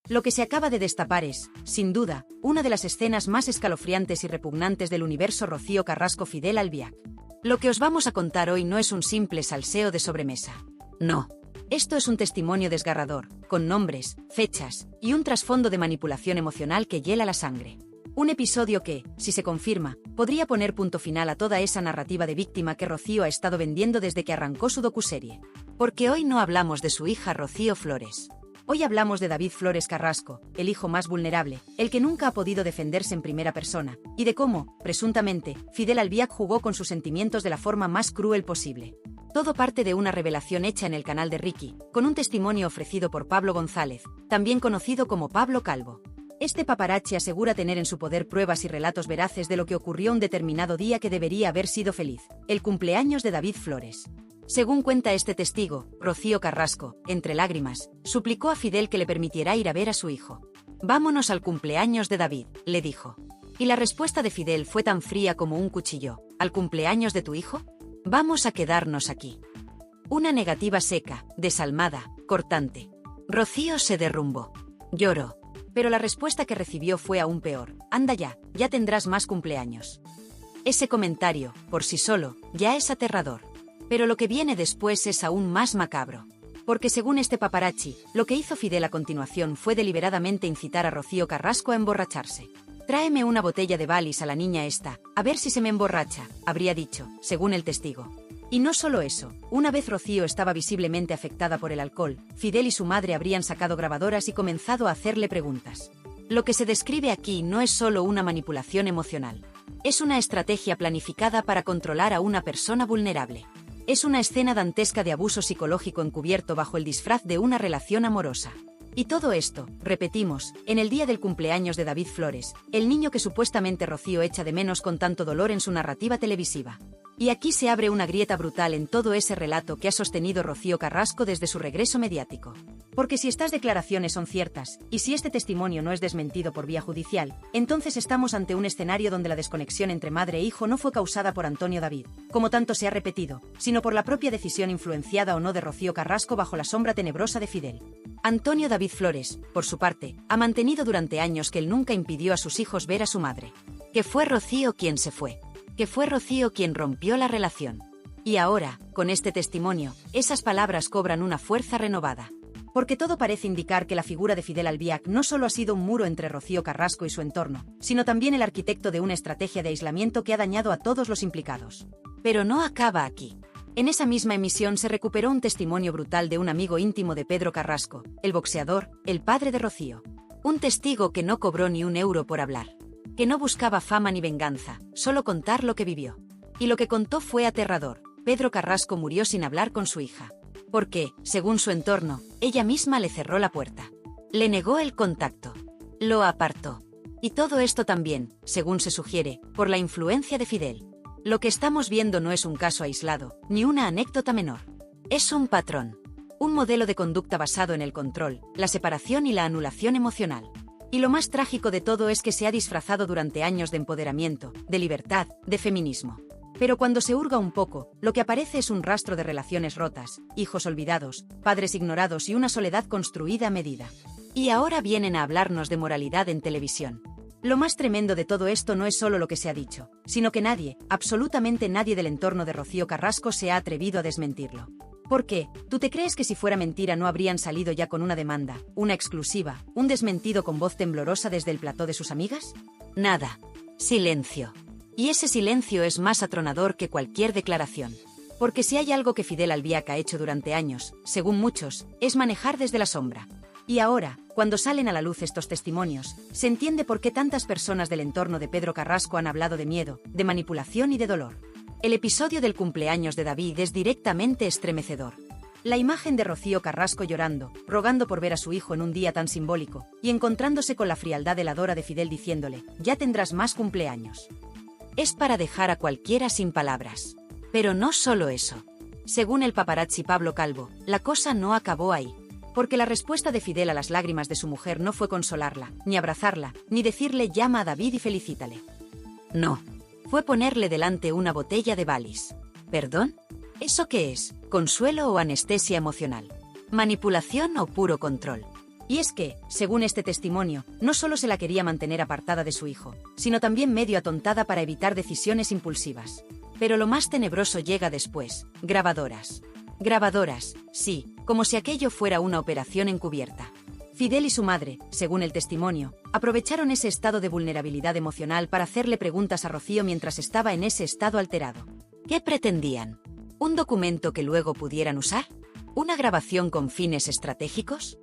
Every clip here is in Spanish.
Lo que se acaba de destapar es, sin duda, una de las escenas más escalofriantes y repugnantes del universo Rocío Carrasco-Fidel Albiac. Lo que os vamos a contar hoy no es un simple salseo de sobremesa. No. Esto es un testimonio desgarrador, con nombres, fechas y un trasfondo de manipulación emocional que hiela la sangre. Un episodio que, si se confirma, podría poner punto final a toda esa narrativa de víctima que Rocío ha estado vendiendo desde que arrancó su docuserie. Porque hoy no hablamos de su hija Rocío Flores. Hoy hablamos de David Flores Carrasco, el hijo más vulnerable, el que nunca ha podido defenderse en primera persona, y de cómo, presuntamente, Fidel Albiac jugó con sus sentimientos de la forma más cruel posible. Todo parte de una revelación hecha en el canal de Ricky, con un testimonio ofrecido por Pablo González, también conocido como Pablo Calvo. Este paparazzi asegura tener en su poder pruebas y relatos veraces de lo que ocurrió un determinado día que debería haber sido feliz, el cumpleaños de David Flores. Según cuenta este testigo, Rocío Carrasco, entre lágrimas, suplicó a Fidel que le permitiera ir a ver a su hijo. «Vámonos al cumpleaños de David», le dijo. Y la respuesta de Fidel fue tan fría como un cuchillo. «¿Al cumpleaños de tu hijo? Vamos a quedarnos aquí». Una negativa seca, desalmada, cortante. Rocío se derrumbó. Lloró. Pero la respuesta que recibió fue aún peor. «Anda ya tendrás más cumpleaños». Ese comentario, por sí solo, ya es aterrador. Pero lo que viene después es aún más macabro. Porque según este paparazzi, lo que hizo Fidel a continuación fue deliberadamente incitar a Rocío Carrasco a emborracharse. «Tráeme una botella de Baileys a la niña esta, a ver si se me emborracha», habría dicho, según el testigo. Y no solo eso, una vez Rocío estaba visiblemente afectada por el alcohol, Fidel y su madre habrían sacado grabadoras y comenzado a hacerle preguntas. Lo que se describe aquí no es solo una manipulación emocional. Es una estrategia planificada para controlar a una persona vulnerable. Es una escena dantesca de abuso psicológico encubierto bajo el disfraz de una relación amorosa. Y todo esto, repetimos, en el día del cumpleaños de David Flores, el niño que supuestamente Rocío echa de menos con tanto dolor en su narrativa televisiva. Y aquí se abre una grieta brutal en todo ese relato que ha sostenido Rocío Carrasco desde su regreso mediático. Porque si estas declaraciones son ciertas, y si este testimonio no es desmentido por vía judicial, entonces estamos ante un escenario donde la desconexión entre madre e hijo no fue causada por Antonio David, como tanto se ha repetido, sino por la propia decisión influenciada o no de Rocío Carrasco bajo la sombra tenebrosa de Fidel. Antonio David Flores, por su parte, ha mantenido durante años que él nunca impidió a sus hijos ver a su madre. Que fue Rocío quien se fue. Que fue Rocío quien rompió la relación. Y ahora, con este testimonio, esas palabras cobran una fuerza renovada. Porque todo parece indicar que la figura de Fidel Albiac no solo ha sido un muro entre Rocío Carrasco y su entorno, sino también el arquitecto de una estrategia de aislamiento que ha dañado a todos los implicados. Pero no acaba aquí. En esa misma emisión se recuperó un testimonio brutal de un amigo íntimo de Pedro Carrasco, el boxeador, el padre de Rocío. Un testigo que no cobró ni un euro por hablar. Que no buscaba fama ni venganza, solo contar lo que vivió. Y lo que contó fue aterrador. Pedro Carrasco murió sin hablar con su hija. Porque, según su entorno, ella misma le cerró la puerta. Le negó el contacto. Lo apartó. Y todo esto también, según se sugiere, por la influencia de Fidel. Lo que estamos viendo no es un caso aislado, ni una anécdota menor. Es un patrón. Un modelo de conducta basado en el control, la separación y la anulación emocional. Y lo más trágico de todo es que se ha disfrazado durante años de empoderamiento, de libertad, de feminismo. Pero cuando se hurga un poco, lo que aparece es un rastro de relaciones rotas, hijos olvidados, padres ignorados y una soledad construida a medida. Y ahora vienen a hablarnos de moralidad en televisión. Lo más tremendo de todo esto no es solo lo que se ha dicho, sino que nadie, absolutamente nadie del entorno de Rocío Carrasco se ha atrevido a desmentirlo. ¿Por qué? ¿Tú te crees que si fuera mentira no habrían salido ya con una demanda, una exclusiva, un desmentido con voz temblorosa desde el plató de sus amigas? Nada. Silencio. Y ese silencio es más atronador que cualquier declaración. Porque si hay algo que Fidel Albiac ha hecho durante años, según muchos, es manejar desde la sombra. Y ahora, cuando salen a la luz estos testimonios, se entiende por qué tantas personas del entorno de Pedro Carrasco han hablado de miedo, de manipulación y de dolor. El episodio del cumpleaños de David es directamente estremecedor. La imagen de Rocío Carrasco llorando, rogando por ver a su hijo en un día tan simbólico, y encontrándose con la frialdad heladora de Fidel diciéndole, «Ya tendrás más cumpleaños». Es para dejar a cualquiera sin palabras. Pero no solo eso. Según el paparazzi Pablo Calvo, la cosa no acabó ahí. Porque la respuesta de Fidel a las lágrimas de su mujer no fue consolarla, ni abrazarla, ni decirle «llama a David y felicítale». No. Fue ponerle delante una botella de Baileys. ¿Perdón? ¿Eso qué es? ¿Consuelo o anestesia emocional? ¿Manipulación o puro control? Y es que, según este testimonio, no solo se la quería mantener apartada de su hijo, sino también medio atontada para evitar decisiones impulsivas. Pero lo más tenebroso llega después: grabadoras. Grabadoras, sí, como si aquello fuera una operación encubierta. Fidel y su madre, según el testimonio, aprovecharon ese estado de vulnerabilidad emocional para hacerle preguntas a Rocío mientras estaba en ese estado alterado. ¿Qué pretendían? ¿Un documento que luego pudieran usar? ¿Una grabación con fines estratégicos?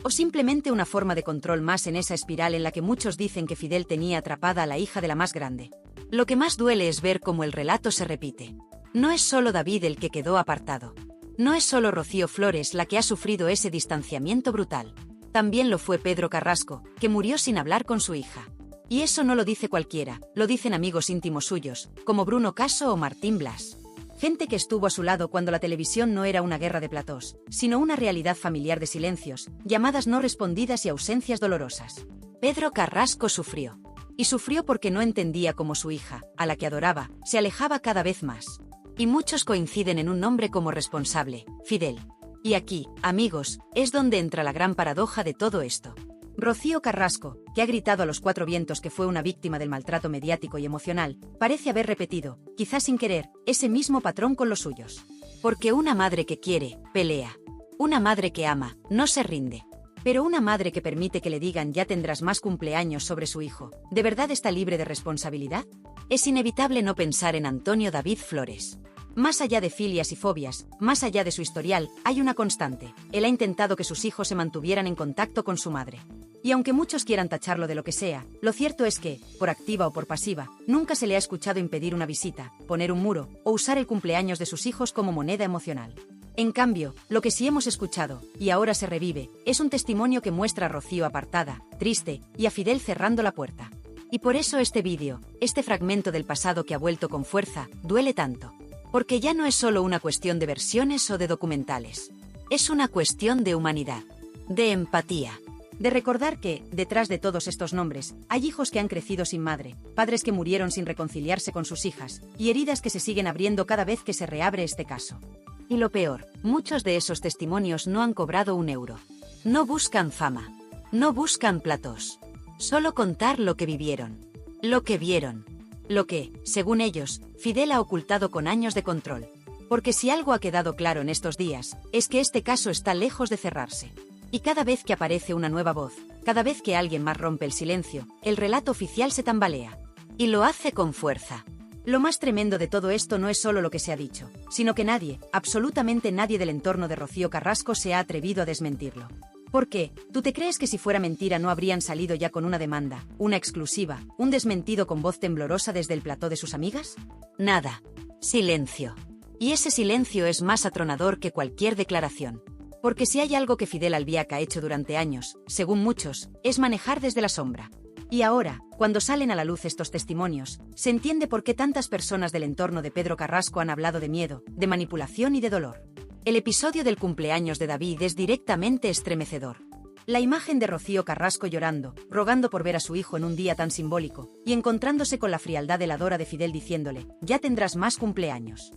¿O simplemente una forma de control más en esa espiral en la que muchos dicen que Fidel tenía atrapada a la hija de la más grande? Lo que más duele es ver cómo el relato se repite. No es solo David el que quedó apartado. No es solo Rocío Flores la que ha sufrido ese distanciamiento brutal. También lo fue Pedro Carrasco, que murió sin hablar con su hija. Y eso no lo dice cualquiera, lo dicen amigos íntimos suyos, como Bruno Caso o Martín Blas. Gente que estuvo a su lado cuando la televisión no era una guerra de platós, sino una realidad familiar de silencios, llamadas no respondidas y ausencias dolorosas. Pedro Carrasco sufrió. Y sufrió porque no entendía cómo su hija, a la que adoraba, se alejaba cada vez más. Y muchos coinciden en un nombre como responsable: Fidel. Y aquí, amigos, es donde entra la gran paradoja de todo esto. Rocío Carrasco, que ha gritado a los cuatro vientos que fue una víctima del maltrato mediático y emocional, parece haber repetido, quizás sin querer, ese mismo patrón con los suyos. Porque una madre que quiere, pelea. Una madre que ama, no se rinde. Pero una madre que permite que le digan ya tendrás más cumpleaños sobre su hijo, ¿de verdad está libre de responsabilidad? Es inevitable no pensar en Antonio David Flores. Más allá de filias y fobias, más allá de su historial, hay una constante: él ha intentado que sus hijos se mantuvieran en contacto con su madre. Y aunque muchos quieran tacharlo de lo que sea, lo cierto es que, por activa o por pasiva, nunca se le ha escuchado impedir una visita, poner un muro, o usar el cumpleaños de sus hijos como moneda emocional. En cambio, lo que sí hemos escuchado, y ahora se revive, es un testimonio que muestra a Rocío apartada, triste, y a Fidel cerrando la puerta. Y por eso este vídeo, este fragmento del pasado que ha vuelto con fuerza, duele tanto. Porque ya no es solo una cuestión de versiones o de documentales. Es una cuestión de humanidad, de empatía, de recordar que, detrás de todos estos nombres, hay hijos que han crecido sin madre, padres que murieron sin reconciliarse con sus hijas, y heridas que se siguen abriendo cada vez que se reabre este caso. Y lo peor, muchos de esos testimonios no han cobrado un euro. No buscan fama. No buscan platós. Solo contar lo que vivieron. Lo que vieron. Lo que, según ellos, Fidel ha ocultado con años de control. Porque si algo ha quedado claro en estos días, es que este caso está lejos de cerrarse. Y cada vez que aparece una nueva voz, cada vez que alguien más rompe el silencio, el relato oficial se tambalea. Y lo hace con fuerza. Lo más tremendo de todo esto no es solo lo que se ha dicho, sino que nadie, absolutamente nadie del entorno de Rocío Carrasco se ha atrevido a desmentirlo. ¿Por qué? ¿Tú te crees que si fuera mentira no habrían salido ya con una demanda, una exclusiva, un desmentido con voz temblorosa desde el plató de sus amigas? Nada. Silencio. Y ese silencio es más atronador que cualquier declaración. Porque si hay algo que Fidel Albiac ha hecho durante años, según muchos, es manejar desde la sombra. Y ahora, cuando salen a la luz estos testimonios, se entiende por qué tantas personas del entorno de Pedro Carrasco han hablado de miedo, de manipulación y de dolor. El episodio del cumpleaños de David es directamente estremecedor. La imagen de Rocío Carrasco llorando, rogando por ver a su hijo en un día tan simbólico, y encontrándose con la frialdad heladora de Fidel diciéndole, ya tendrás más cumpleaños.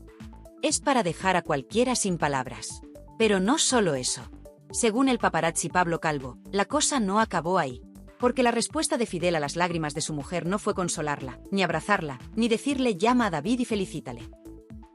Es para dejar a cualquiera sin palabras. Pero no solo eso. Según el paparazzi Pablo Calvo, la cosa no acabó ahí. Porque la respuesta de Fidel a las lágrimas de su mujer no fue consolarla, ni abrazarla, ni decirle llama a David y felicítale.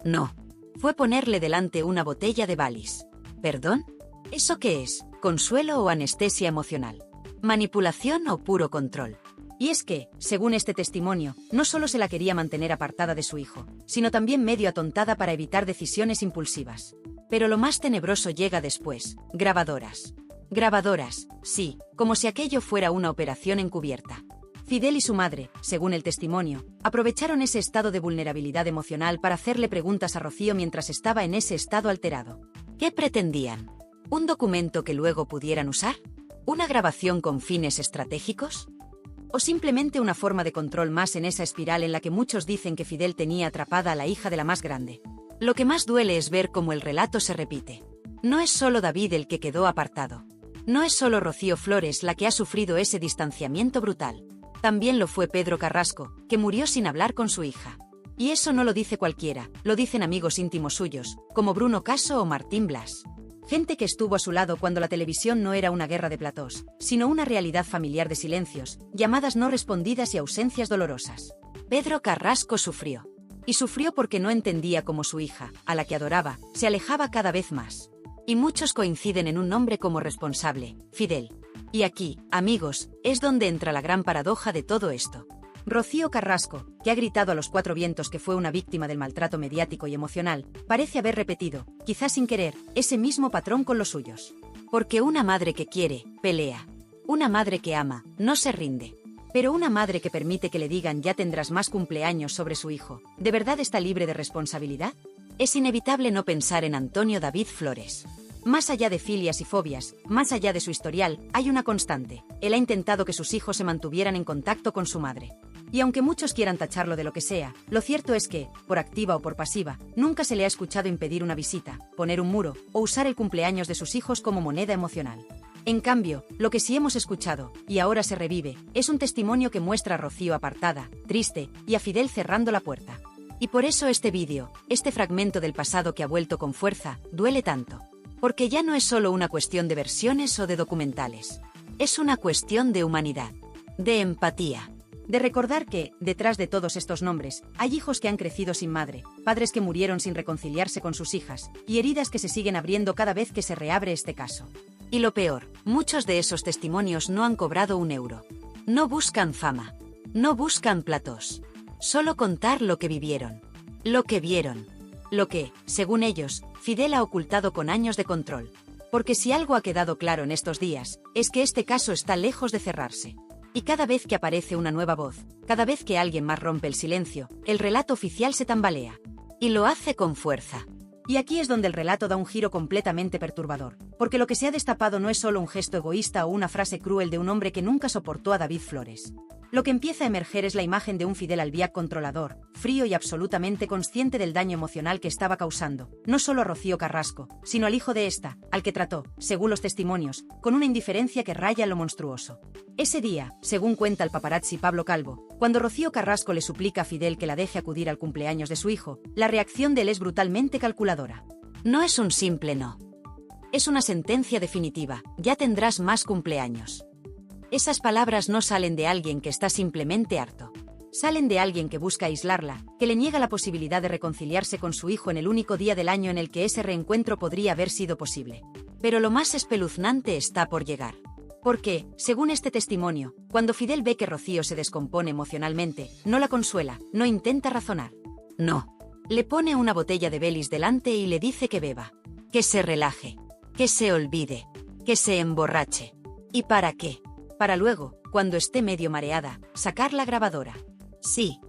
No. Fue ponerle delante una botella de Baileys. ¿Perdón? ¿Eso qué es? ¿Consuelo o anestesia emocional? ¿Manipulación o puro control? Y es que, según este testimonio, no solo se la quería mantener apartada de su hijo, sino también medio atontada para evitar decisiones impulsivas. Pero lo más tenebroso llega después: grabadoras. Grabadoras, sí, como si aquello fuera una operación encubierta. Fidel y su madre, según el testimonio, aprovecharon ese estado de vulnerabilidad emocional para hacerle preguntas a Rocío mientras estaba en ese estado alterado. ¿Qué pretendían? ¿Un documento que luego pudieran usar? ¿Una grabación con fines estratégicos? ¿O simplemente una forma de control más en esa espiral en la que muchos dicen que Fidel tenía atrapada a la hija de la más grande? Lo que más duele es ver cómo el relato se repite. No es solo David el que quedó apartado. No es solo Rocío Flores la que ha sufrido ese distanciamiento brutal. También lo fue Pedro Carrasco, que murió sin hablar con su hija. Y eso no lo dice cualquiera, lo dicen amigos íntimos suyos, como Bruno Caso o Martín Blas. Gente que estuvo a su lado cuando la televisión no era una guerra de platós, sino una realidad familiar de silencios, llamadas no respondidas y ausencias dolorosas. Pedro Carrasco sufrió. Y sufrió porque no entendía cómo su hija, a la que adoraba, se alejaba cada vez más. Y muchos coinciden en un nombre como responsable, Fidel. Y aquí, amigos, es donde entra la gran paradoja de todo esto. Rocío Carrasco, que ha gritado a los cuatro vientos que fue una víctima del maltrato mediático y emocional, parece haber repetido, quizás sin querer, ese mismo patrón con los suyos. Porque una madre que quiere, pelea. Una madre que ama, no se rinde. Pero una madre que permite que le digan ya tendrás más cumpleaños sobre su hijo, ¿de verdad está libre de responsabilidad? Es inevitable no pensar en Antonio David Flores. Más allá de filias y fobias, más allá de su historial, hay una constante. Él ha intentado que sus hijos se mantuvieran en contacto con su madre. Y aunque muchos quieran tacharlo de lo que sea, lo cierto es que, por activa o por pasiva, nunca se le ha escuchado impedir una visita, poner un muro, o usar el cumpleaños de sus hijos como moneda emocional. En cambio, lo que sí hemos escuchado, y ahora se revive, es un testimonio que muestra a Rocío apartada, triste, y a Fidel cerrando la puerta. Y por eso este vídeo, este fragmento del pasado que ha vuelto con fuerza, duele tanto. Porque ya no es solo una cuestión de versiones o de documentales. Es una cuestión de humanidad, de empatía. De recordar que, detrás de todos estos nombres, hay hijos que han crecido sin madre, padres que murieron sin reconciliarse con sus hijas, y heridas que se siguen abriendo cada vez que se reabre este caso. Y lo peor, muchos de esos testimonios no han cobrado un euro. No buscan fama. No buscan platós. Solo contar lo que vivieron. Lo que vieron. Lo que, según ellos, Fidel ha ocultado con años de control. Porque si algo ha quedado claro en estos días, es que este caso está lejos de cerrarse. Y cada vez que aparece una nueva voz, cada vez que alguien más rompe el silencio, el relato oficial se tambalea. Y lo hace con fuerza. Y aquí es donde el relato da un giro completamente perturbador, porque lo que se ha destapado no es solo un gesto egoísta o una frase cruel de un hombre que nunca soportó a David Flores. Lo que empieza a emerger es la imagen de un Fidel Albiac controlador, frío y absolutamente consciente del daño emocional que estaba causando, no solo a Rocío Carrasco, sino al hijo de esta, al que trató, según los testimonios, con una indiferencia que raya en lo monstruoso. Ese día, según cuenta el paparazzi Pablo Calvo, cuando Rocío Carrasco le suplica a Fidel que la deje acudir al cumpleaños de su hijo, la reacción de él es brutalmente calculadora. No es un simple no. Es una sentencia definitiva, ya tendrás más cumpleaños. Esas palabras no salen de alguien que está simplemente harto. Salen de alguien que busca aislarla, que le niega la posibilidad de reconciliarse con su hijo en el único día del año en el que ese reencuentro podría haber sido posible. Pero lo más espeluznante está por llegar. Porque, según este testimonio, cuando Fidel ve que Rocío se descompone emocionalmente, no la consuela, no intenta razonar. No. Le pone una botella de Belis delante y le dice que beba. Que se relaje. Que se olvide. Que se emborrache. ¿Y para qué? Para luego, cuando esté medio mareada, sacar la grabadora. Sí,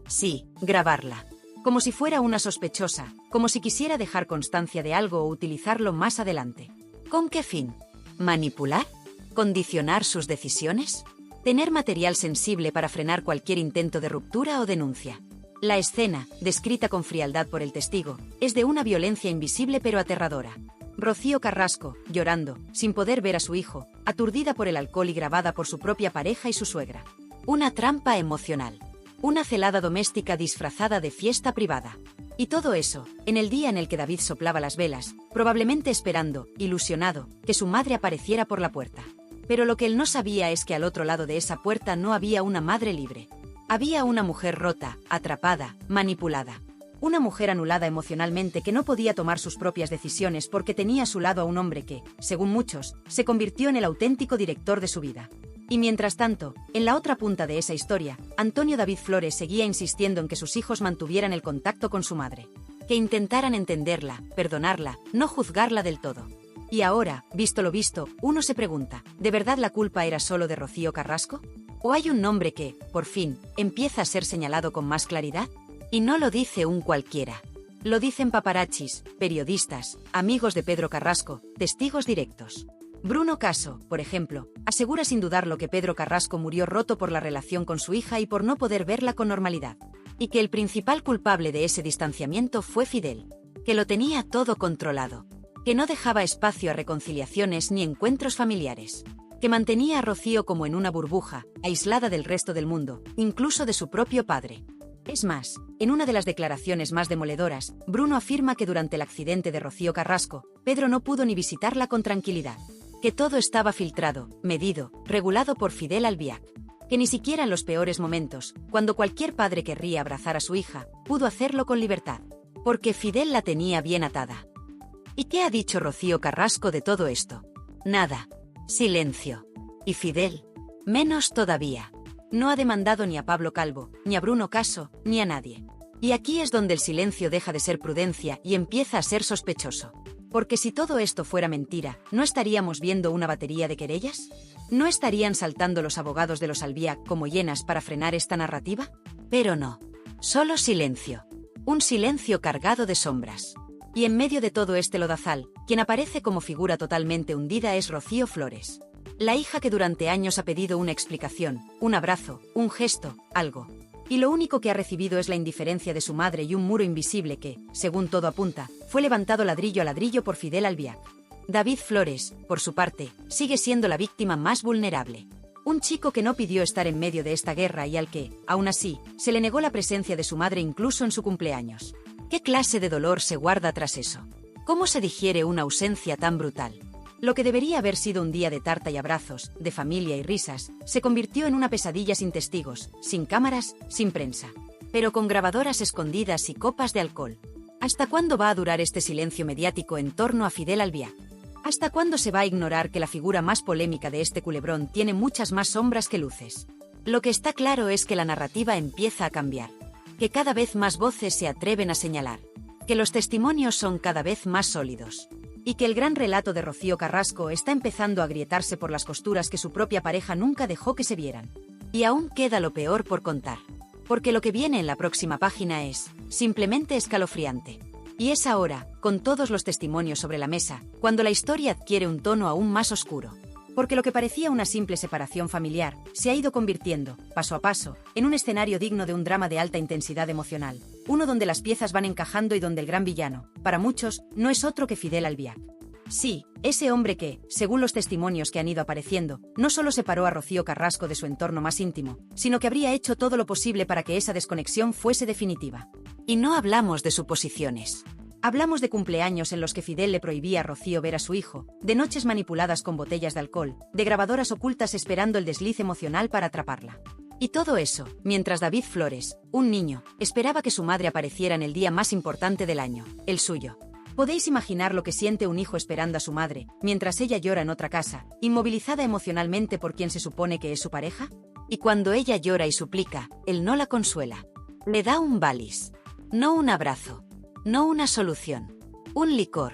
grabarla. Como si fuera una sospechosa, como si quisiera dejar constancia de algo o utilizarlo más adelante. ¿Con qué fin? ¿Manipular? ¿Condicionar sus decisiones? ¿Tener material sensible para frenar cualquier intento de ruptura o denuncia? La escena, descrita con frialdad por el testigo, es de una violencia invisible pero aterradora. Rocío Carrasco, llorando, sin poder ver a su hijo, aturdida por el alcohol y grabada por su propia pareja y su suegra. Una trampa emocional. Una celada doméstica disfrazada de fiesta privada. Y todo eso, en el día en el que David soplaba las velas, probablemente esperando, ilusionado, que su madre apareciera por la puerta. Pero lo que él no sabía es que al otro lado de esa puerta no había una madre libre. Había una mujer rota, atrapada, manipulada. Una mujer anulada emocionalmente que no podía tomar sus propias decisiones porque tenía a su lado a un hombre que, según muchos, se convirtió en el auténtico director de su vida. Y mientras tanto, en la otra punta de esa historia, Antonio David Flores seguía insistiendo en que sus hijos mantuvieran el contacto con su madre. Que intentaran entenderla, perdonarla, no juzgarla del todo. Y ahora, visto lo visto, uno se pregunta, ¿de verdad la culpa era solo de Rocío Carrasco? ¿O hay un nombre que, por fin, empieza a ser señalado con más claridad? Y no lo dice un cualquiera. Lo dicen paparazzis, periodistas, amigos de Pedro Carrasco, testigos directos. Bruno Caso, por ejemplo, asegura sin dudarlo que Pedro Carrasco murió roto por la relación con su hija y por no poder verla con normalidad. Y que el principal culpable de ese distanciamiento fue Fidel. Que lo tenía todo controlado. Que no dejaba espacio a reconciliaciones ni encuentros familiares. Que mantenía a Rocío como en una burbuja, aislada del resto del mundo, incluso de su propio padre. Es más, en una de las declaraciones más demoledoras, Bruno afirma que durante el accidente de Rocío Carrasco, Pedro no pudo ni visitarla con tranquilidad. Que todo estaba filtrado, medido, regulado por Fidel Albiac. Que ni siquiera en los peores momentos, cuando cualquier padre querría abrazar a su hija, pudo hacerlo con libertad. Porque Fidel la tenía bien atada. ¿Y qué ha dicho Rocío Carrasco de todo esto? Nada. Silencio. ¿Y Fidel? Menos todavía. No ha demandado ni a Pablo Calvo, ni a Bruno Caso, ni a nadie. Y aquí es donde el silencio deja de ser prudencia y empieza a ser sospechoso. Porque si todo esto fuera mentira, ¿no estaríamos viendo una batería de querellas? ¿No estarían saltando los abogados de los Albiac como hienas para frenar esta narrativa? Pero no. Solo silencio. Un silencio cargado de sombras. Y en medio de todo este lodazal, quien aparece como figura totalmente hundida es Rocío Flores. La hija que durante años ha pedido una explicación, un abrazo, un gesto, algo. Y lo único que ha recibido es la indiferencia de su madre y un muro invisible que, según todo apunta, fue levantado ladrillo a ladrillo por Fidel Albiac. David Flores, por su parte, sigue siendo la víctima más vulnerable. Un chico que no pidió estar en medio de esta guerra y al que, aún así, se le negó la presencia de su madre incluso en su cumpleaños. ¿Qué clase de dolor se guarda tras eso? ¿Cómo se digiere una ausencia tan brutal? Lo que debería haber sido un día de tarta y abrazos, de familia y risas, se convirtió en una pesadilla sin testigos, sin cámaras, sin prensa. Pero con grabadoras escondidas y copas de alcohol. ¿Hasta cuándo va a durar este silencio mediático en torno a Fidel Albiac? ¿Hasta cuándo se va a ignorar que la figura más polémica de este culebrón tiene muchas más sombras que luces? Lo que está claro es que la narrativa empieza a cambiar. Que cada vez más voces se atreven a señalar. Que los testimonios son cada vez más sólidos. Y que el gran relato de Rocío Carrasco está empezando a agrietarse por las costuras que su propia pareja nunca dejó que se vieran. Y aún queda lo peor por contar. Porque lo que viene en la próxima página es, simplemente escalofriante. Y es ahora, con todos los testimonios sobre la mesa, cuando la historia adquiere un tono aún más oscuro. Porque lo que parecía una simple separación familiar, se ha ido convirtiendo, paso a paso, en un escenario digno de un drama de alta intensidad emocional. Uno donde las piezas van encajando y donde el gran villano, para muchos, no es otro que Fidel Albiac. Sí, ese hombre que, según los testimonios que han ido apareciendo, no solo separó a Rocío Carrasco de su entorno más íntimo, sino que habría hecho todo lo posible para que esa desconexión fuese definitiva. Y no hablamos de suposiciones. Hablamos de cumpleaños en los que Fidel le prohibía a Rocío ver a su hijo, de noches manipuladas con botellas de alcohol, de grabadoras ocultas esperando el desliz emocional para atraparla. Y todo eso, mientras David Flores, un niño, esperaba que su madre apareciera en el día más importante del año, el suyo. ¿Podéis imaginar lo que siente un hijo esperando a su madre, mientras ella llora en otra casa, inmovilizada emocionalmente por quien se supone que es su pareja? Y cuando ella llora y suplica, él no la consuela. Le da un balis. No un abrazo. No una solución. Un licor.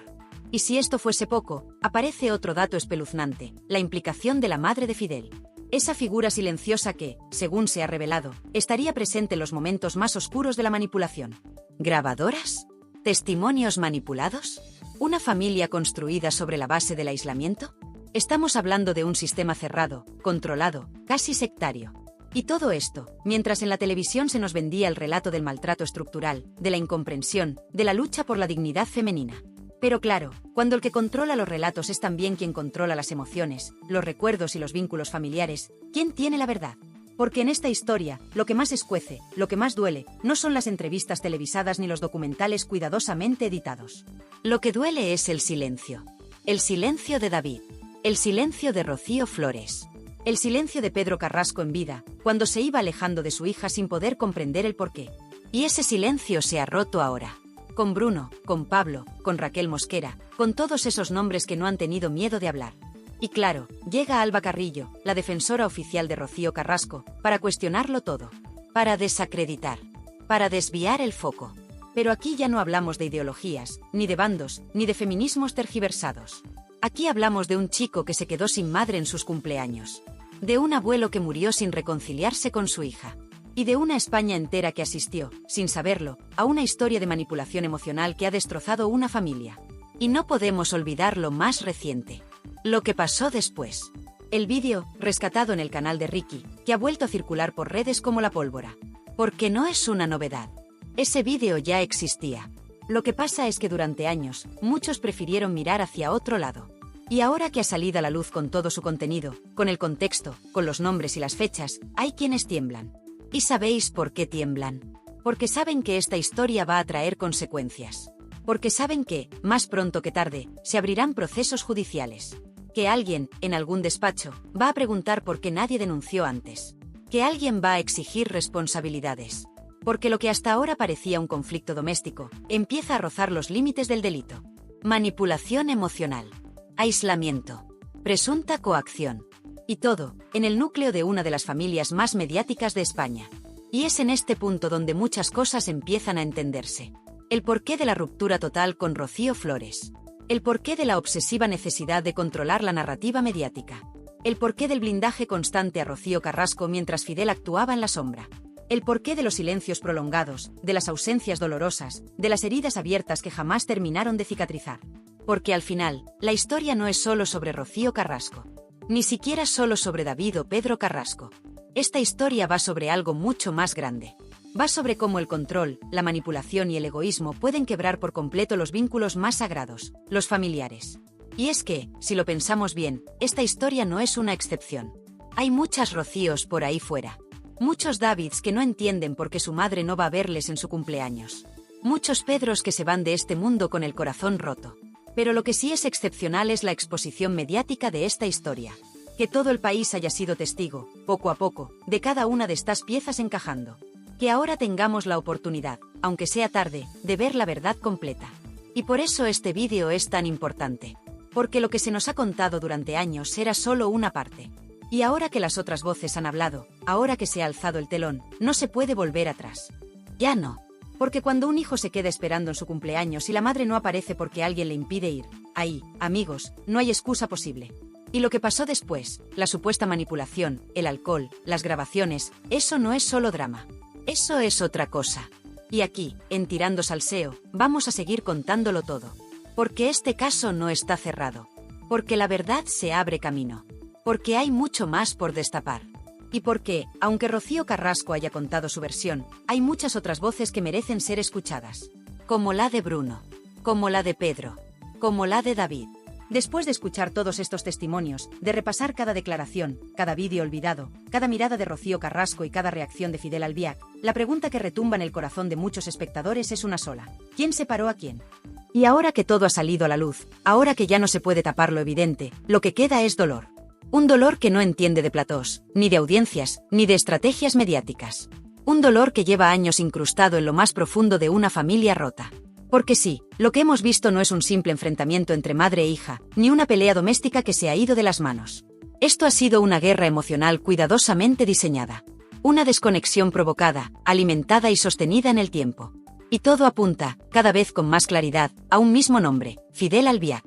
Y si esto fuese poco, aparece otro dato espeluznante, la implicación de la madre de Fidel. Esa figura silenciosa que, según se ha revelado, estaría presente en los momentos más oscuros de la manipulación. ¿Grabadoras? ¿Testimonios manipulados? ¿Una familia construida sobre la base del aislamiento? Estamos hablando de un sistema cerrado, controlado, casi sectario. Y todo esto, mientras en la televisión se nos vendía el relato del maltrato estructural, de la incomprensión, de la lucha por la dignidad femenina. Pero claro, cuando el que controla los relatos es también quien controla las emociones, los recuerdos y los vínculos familiares, ¿quién tiene la verdad? Porque en esta historia, lo que más escuece, lo que más duele, no son las entrevistas televisadas ni los documentales cuidadosamente editados. Lo que duele es el silencio. El silencio de David. El silencio de Rocío Flores. El silencio de Pedro Carrasco en vida, cuando se iba alejando de su hija sin poder comprender el porqué. Y ese silencio se ha roto ahora. Con Bruno, con Pablo, con Raquel Mosquera, con todos esos nombres que no han tenido miedo de hablar. Y claro, llega Alba Carrillo, la defensora oficial de Rocío Carrasco, para cuestionarlo todo. Para desacreditar. Para desviar el foco. Pero aquí ya no hablamos de ideologías, ni de bandos, ni de feminismos tergiversados. Aquí hablamos de un chico que se quedó sin madre en sus cumpleaños. De un abuelo que murió sin reconciliarse con su hija. Y de una España entera que asistió, sin saberlo, a una historia de manipulación emocional que ha destrozado una familia. Y no podemos olvidar lo más reciente. Lo que pasó después. El vídeo, rescatado en el canal de Ricky, que ha vuelto a circular por redes como la pólvora. Porque no es una novedad. Ese vídeo ya existía. Lo que pasa es que durante años, muchos prefirieron mirar hacia otro lado. Y ahora que ha salido a la luz con todo su contenido, con el contexto, con los nombres y las fechas, hay quienes tiemblan. ¿Y sabéis por qué tiemblan? Porque saben que esta historia va a traer consecuencias. Porque saben que, más pronto que tarde, se abrirán procesos judiciales. Que alguien, en algún despacho, va a preguntar por qué nadie denunció antes. Que alguien va a exigir responsabilidades. Porque lo que hasta ahora parecía un conflicto doméstico, empieza a rozar los límites del delito. Manipulación emocional. Aislamiento. Presunta coacción. Y todo, en el núcleo de una de las familias más mediáticas de España. Y es en este punto donde muchas cosas empiezan a entenderse. El porqué de la ruptura total con Rocío Flores. El porqué de la obsesiva necesidad de controlar la narrativa mediática. El porqué del blindaje constante a Rocío Carrasco mientras Fidel actuaba en la sombra. El porqué de los silencios prolongados, de las ausencias dolorosas, de las heridas abiertas que jamás terminaron de cicatrizar. Porque al final, la historia no es solo sobre Rocío Carrasco. Ni siquiera solo sobre David o Pedro Carrasco. Esta historia va sobre algo mucho más grande. Va sobre cómo el control, la manipulación y el egoísmo pueden quebrar por completo los vínculos más sagrados, los familiares. Y es que, si lo pensamos bien, esta historia no es una excepción. Hay muchas Rocíos por ahí fuera. Muchos Davids que no entienden por qué su madre no va a verles en su cumpleaños. Muchos Pedros que se van de este mundo con el corazón roto. Pero lo que sí es excepcional es la exposición mediática de esta historia. Que todo el país haya sido testigo, poco a poco, de cada una de estas piezas encajando. Que ahora tengamos la oportunidad, aunque sea tarde, de ver la verdad completa. Y por eso este vídeo es tan importante. Porque lo que se nos ha contado durante años era solo una parte. Y ahora que las otras voces han hablado, ahora que se ha alzado el telón, no se puede volver atrás. Ya no. Porque cuando un hijo se queda esperando en su cumpleaños y la madre no aparece porque alguien le impide ir, ahí, amigos, no hay excusa posible. Y lo que pasó después, la supuesta manipulación, el alcohol, las grabaciones, eso no es solo drama. Eso es otra cosa. Y aquí, en Tirando Salseo, vamos a seguir contándolo todo. Porque este caso no está cerrado. Porque la verdad se abre camino. Porque hay mucho más por destapar. Y porque, aunque Rocío Carrasco haya contado su versión, hay muchas otras voces que merecen ser escuchadas. Como la de Bruno. Como la de Pedro. Como la de David. Después de escuchar todos estos testimonios, de repasar cada declaración, cada vídeo olvidado, cada mirada de Rocío Carrasco y cada reacción de Fidel Albiac, la pregunta que retumba en el corazón de muchos espectadores es una sola. ¿Quién separó a quién? Y ahora que todo ha salido a la luz, ahora que ya no se puede tapar lo evidente, lo que queda es dolor. Un dolor que no entiende de platós, ni de audiencias, ni de estrategias mediáticas. Un dolor que lleva años incrustado en lo más profundo de una familia rota. Porque sí, lo que hemos visto no es un simple enfrentamiento entre madre e hija, ni una pelea doméstica que se ha ido de las manos. Esto ha sido una guerra emocional cuidadosamente diseñada. Una desconexión provocada, alimentada y sostenida en el tiempo. Y todo apunta, cada vez con más claridad, a un mismo nombre, Fidel Albiac.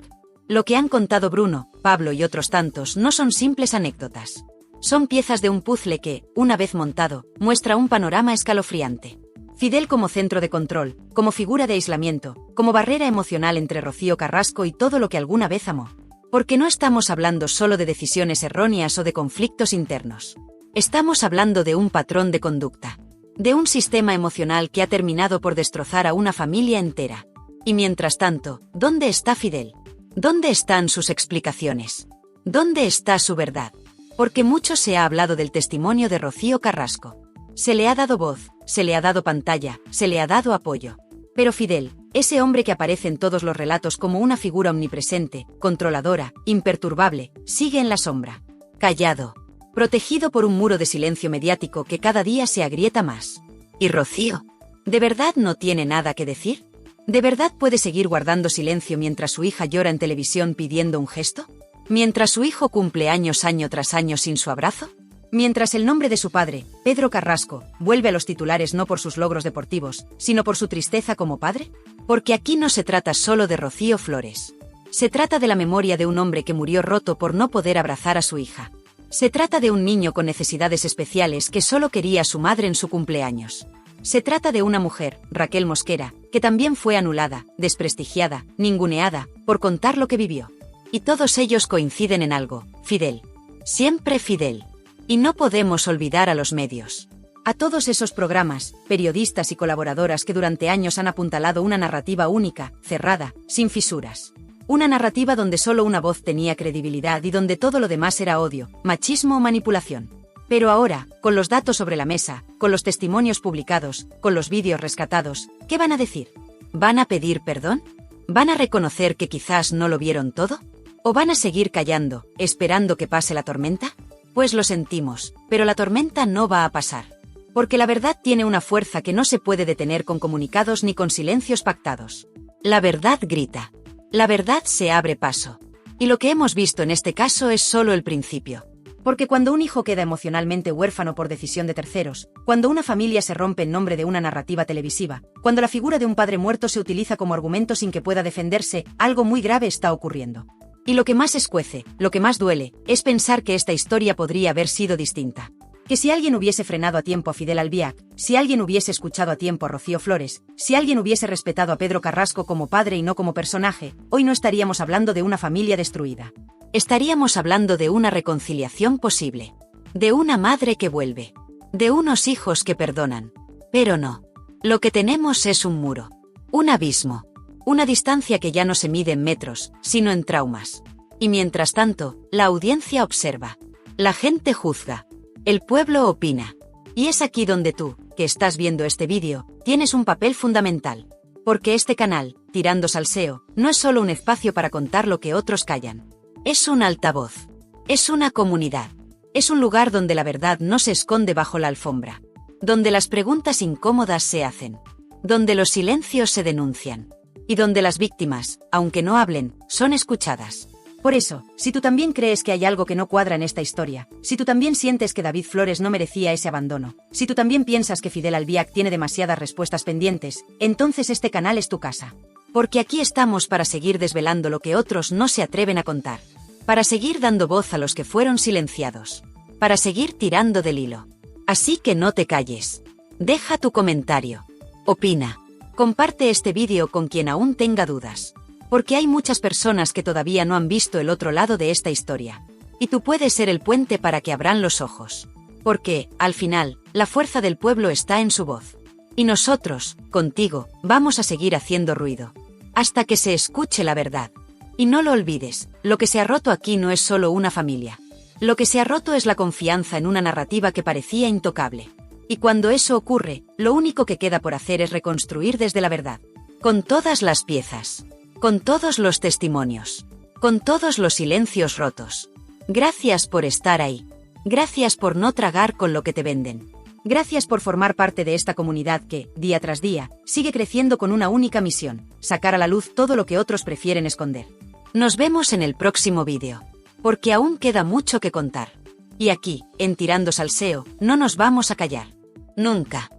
Lo que han contado Bruno, Pablo y otros tantos no son simples anécdotas. Son piezas de un puzzle que, una vez montado, muestra un panorama escalofriante. Fidel como centro de control, como figura de aislamiento, como barrera emocional entre Rocío Carrasco y todo lo que alguna vez amó. Porque no estamos hablando solo de decisiones erróneas o de conflictos internos. Estamos hablando de un patrón de conducta. De un sistema emocional que ha terminado por destrozar a una familia entera. Y mientras tanto, ¿dónde está Fidel? ¿Dónde están sus explicaciones? ¿Dónde está su verdad? Porque mucho se ha hablado del testimonio de Rocío Carrasco. Se le ha dado voz, se le ha dado pantalla, se le ha dado apoyo. Pero Fidel, ese hombre que aparece en todos los relatos como una figura omnipresente, controladora, imperturbable, sigue en la sombra. Callado. Protegido por un muro de silencio mediático que cada día se agrieta más. ¿Y Rocío? ¿De verdad no tiene nada que decir? ¿De verdad puede seguir guardando silencio mientras su hija llora en televisión pidiendo un gesto? ¿Mientras su hijo cumple años año tras año sin su abrazo? Mientras el nombre de su padre, Pedro Carrasco, vuelve a los titulares no por sus logros deportivos, sino por su tristeza como padre? Porque aquí no se trata solo de Rocío Flores. Se trata de la memoria de un hombre que murió roto por no poder abrazar a su hija. Se trata de un niño con necesidades especiales que solo quería a su madre en su cumpleaños. Se trata de una mujer, Raquel Mosquera, que también fue anulada, desprestigiada, ninguneada, por contar lo que vivió. Y todos ellos coinciden en algo, Fidel. Siempre Fidel. Y no podemos olvidar a los medios. A todos esos programas, periodistas y colaboradoras que durante años han apuntalado una narrativa única, cerrada, sin fisuras. Una narrativa donde solo una voz tenía credibilidad y donde todo lo demás era odio, machismo o manipulación. Pero ahora, con los datos sobre la mesa, con los testimonios publicados, con los vídeos rescatados, ¿qué van a decir? ¿Van a pedir perdón? ¿Van a reconocer que quizás no lo vieron todo? ¿O van a seguir callando, esperando que pase la tormenta? Pues lo sentimos, pero la tormenta no va a pasar. Porque la verdad tiene una fuerza que no se puede detener con comunicados ni con silencios pactados. La verdad grita. La verdad se abre paso. Y lo que hemos visto en este caso es solo el principio. Porque cuando un hijo queda emocionalmente huérfano por decisión de terceros, cuando una familia se rompe en nombre de una narrativa televisiva, cuando la figura de un padre muerto se utiliza como argumento sin que pueda defenderse, algo muy grave está ocurriendo. Y lo que más escuece, lo que más duele, es pensar que esta historia podría haber sido distinta. Que si alguien hubiese frenado a tiempo a Fidel Albiac, si alguien hubiese escuchado a tiempo a Rocío Flores, si alguien hubiese respetado a Pedro Carrasco como padre y no como personaje, hoy no estaríamos hablando de una familia destruida. Estaríamos hablando de una reconciliación posible. De una madre que vuelve. De unos hijos que perdonan. Pero no. Lo que tenemos es un muro. Un abismo. Una distancia que ya no se mide en metros, sino en traumas. Y mientras tanto, la audiencia observa. La gente juzga. El pueblo opina. Y es aquí donde tú, que estás viendo este vídeo, tienes un papel fundamental. Porque este canal, Tirando Salseo, no es solo un espacio para contar lo que otros callan. Es un altavoz. Es una comunidad. Es un lugar donde la verdad no se esconde bajo la alfombra. Donde las preguntas incómodas se hacen. Donde los silencios se denuncian. Y donde las víctimas, aunque no hablen, son escuchadas. Por eso, si tú también crees que hay algo que no cuadra en esta historia, si tú también sientes que David Flores no merecía ese abandono, si tú también piensas que Fidel Albiac tiene demasiadas respuestas pendientes, entonces este canal es tu casa. Porque aquí estamos para seguir desvelando lo que otros no se atreven a contar. Para seguir dando voz a los que fueron silenciados. Para seguir tirando del hilo. Así que no te calles. Deja tu comentario. Opina. Comparte este vídeo con quien aún tenga dudas. Porque hay muchas personas que todavía no han visto el otro lado de esta historia. Y tú puedes ser el puente para que abran los ojos. Porque, al final, la fuerza del pueblo está en su voz. Y nosotros, contigo, vamos a seguir haciendo ruido. Hasta que se escuche la verdad. Y no lo olvides, lo que se ha roto aquí no es solo una familia. Lo que se ha roto es la confianza en una narrativa que parecía intocable. Y cuando eso ocurre, lo único que queda por hacer es reconstruir desde la verdad. Con todas las piezas. Con todos los testimonios. Con todos los silencios rotos. Gracias por estar ahí. Gracias por no tragar con lo que te venden. Gracias por formar parte de esta comunidad que, día tras día, sigue creciendo con una única misión: sacar a la luz todo lo que otros prefieren esconder. Nos vemos en el próximo vídeo. Porque aún queda mucho que contar. Y aquí, en Tirando Salseo, no nos vamos a callar. Nunca.